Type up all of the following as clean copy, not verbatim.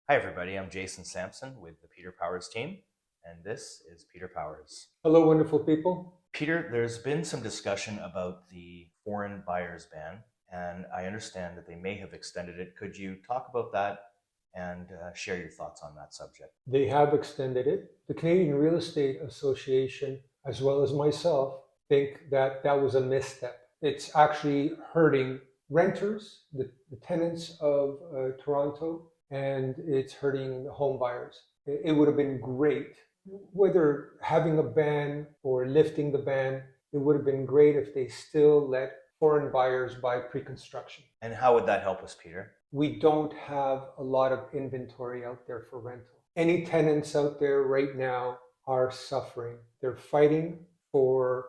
Hi, everybody. I'm Jason Sampson with the Peter Powers team, and this is Peter Powers. Hello, wonderful people. Peter, there's been some discussion about the foreign buyers ban, and I understand that they may have extended it. Could you talk about that and share your thoughts on that subject? They have extended it. The Canadian Real Estate Association, as well as myself, think that that was a misstep. It's actually hurting renters, the tenants of Toronto, and it's hurting the home buyers. It would have been great, whether having a ban or lifting the ban, it would have been great if they still let foreign buyers buy pre-construction. And how would that help us, Peter? We don't have a lot of inventory out there for rental. Any tenants out there right now are suffering. They're fighting for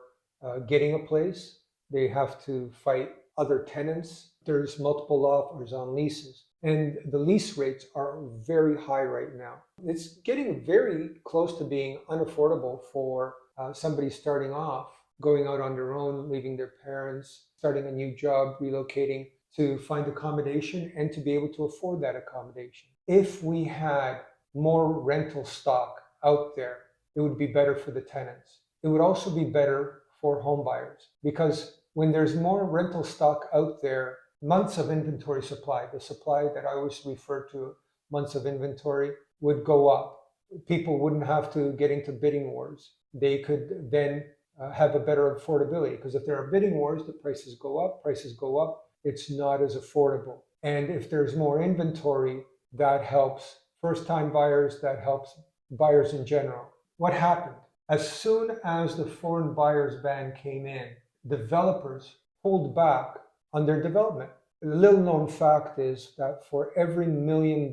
getting a place. They have to fight other tenants. There's multiple offers on leases. And the lease rates are very high right now. It's getting very close to being unaffordable for somebody starting off, going out on their own, leaving their parents, starting a new job, relocating to find accommodation and to be able to afford that accommodation. If we had more rental stock out there, it would be better for the tenants. It would also be better for home buyers because when there's more rental stock out there, months of inventory supply, the supply that I always refer to, months of inventory, would go up. People wouldn't have to get into bidding wars. They could then have a better affordability because if there are bidding wars, the prices go up, it's not as affordable. And if there's more inventory, that helps first time buyers, that helps buyers in general. What happened? As soon as the foreign buyers ban came in, developers pulled back on their development. The little known fact is that for every $1 million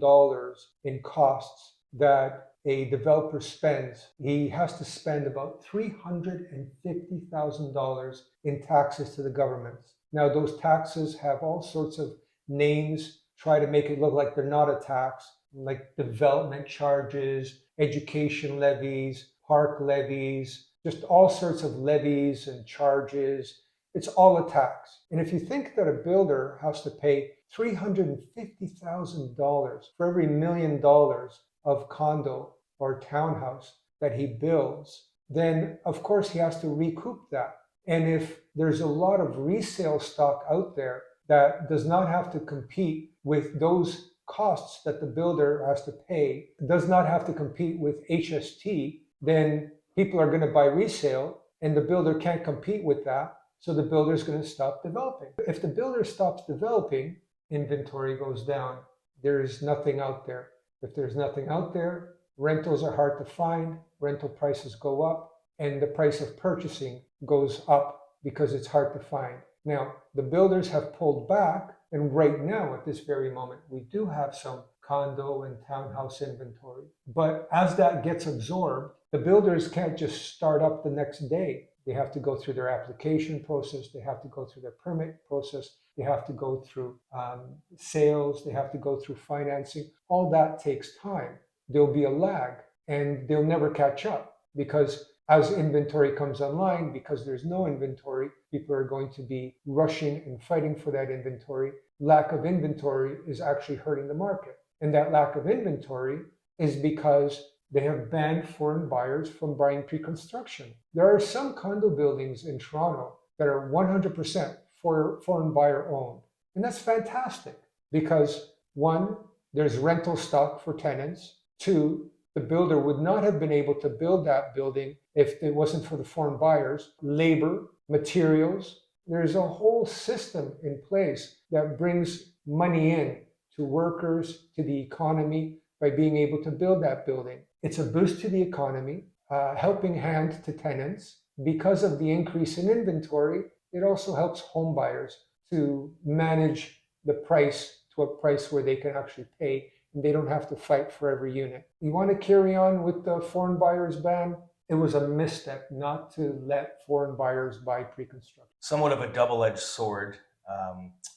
in costs that a developer spends, he has to spend about $350,000 in taxes to the government. Now, those taxes have all sorts of names, try to make it look like they're not a tax, like development charges, education levies, park levies, just all sorts of levies and charges. It's all a tax. And if you think that a builder has to pay $350,000 for every $1 million of condo or townhouse that he builds, then of course he has to recoup that. And if there's a lot of resale stock out there that does not have to compete with those costs that the builder has to pay, does not have to compete with HST, then people are going to buy resale and the builder can't compete with that. So the builder is going to stop developing. If the builder stops developing, inventory goes down. There's nothing out there. If there's nothing out there, rentals are hard to find, rental prices go up, and the price of purchasing goes up because it's hard to find. Now, the builders have pulled back, and right now, at this very moment, we do have some condo and townhouse inventory. But as that gets absorbed, the builders can't just start up the next day. They have to go through their application process, they have to go through their permit process, they have to go through sales, they have to go through financing. All that takes time. There'll be a lag, and they'll never catch up because as inventory comes online, because there's no inventory, people are going to be rushing and fighting for that inventory. Lack of inventory is actually hurting the market. And that lack of inventory is because they have banned foreign buyers from buying pre-construction. There are some condo buildings in Toronto that are 100% foreign buyer owned. And that's fantastic because one, there's rental stock for tenants. Two, the builder would not have been able to build that building if it wasn't for the foreign buyers. Labor, materials, there's a whole system in place that brings money in to workers, to the economy by being able to build that building. It's a boost to the economy, helping hand to tenants. Because of the increase in inventory, it also helps home buyers to manage the price to a price where they can actually pay and they don't have to fight for every unit. You want to carry on with the foreign buyers ban? It was a misstep not to let foreign buyers buy pre-construction. Somewhat of a double-edged sword,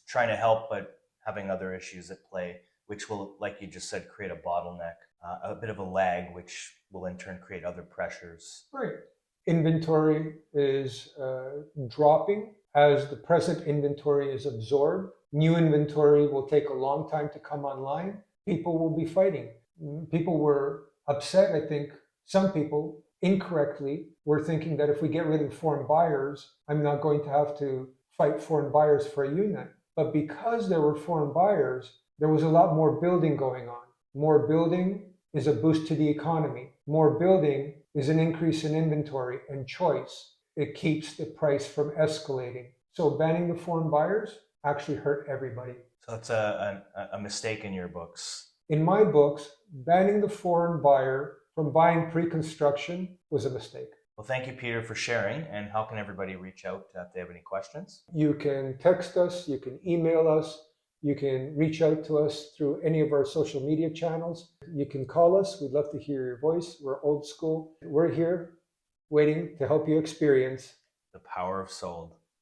trying to help, but having other issues at play, which will, like you just said, create a bottleneck, a bit of a lag, which will in turn create other pressures. Right. Inventory is dropping as the present inventory is absorbed. New inventory will take a long time to come online. people will be fighting. People were upset, I think. Some people incorrectly were thinking that if we get rid of foreign buyers, I'm not going to have to fight foreign buyers for a unit. But because there were foreign buyers, there was a lot more building going on. More building is a boost to the economy. More building is an increase in inventory and choice. It keeps the price from escalating. So banning the foreign buyers actually hurt everybody. So that's a mistake in your books. In my books, banning the foreign buyer from buying pre-construction was a mistake. Well, thank you, Peter, for sharing. And how can everybody reach out if they have any questions? You can text us, you can email us, you can reach out to us through any of our social media channels. You can call us. We'd love to hear your voice. We're old school. We're here waiting to help you experience The power of sold.